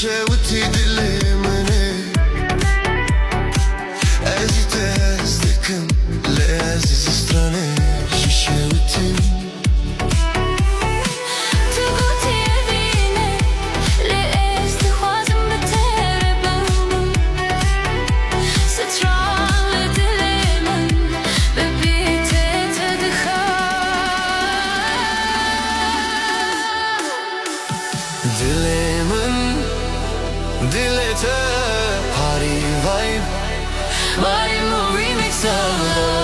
شاوتي Dilê Min عزيت أصدقكم لعزيز strane شاوتي تغطي بينا لاستخواذ بتربم سترال Dilê Min ببيتي تدخل Dilê Min Dilê te Party vibe Body move remix of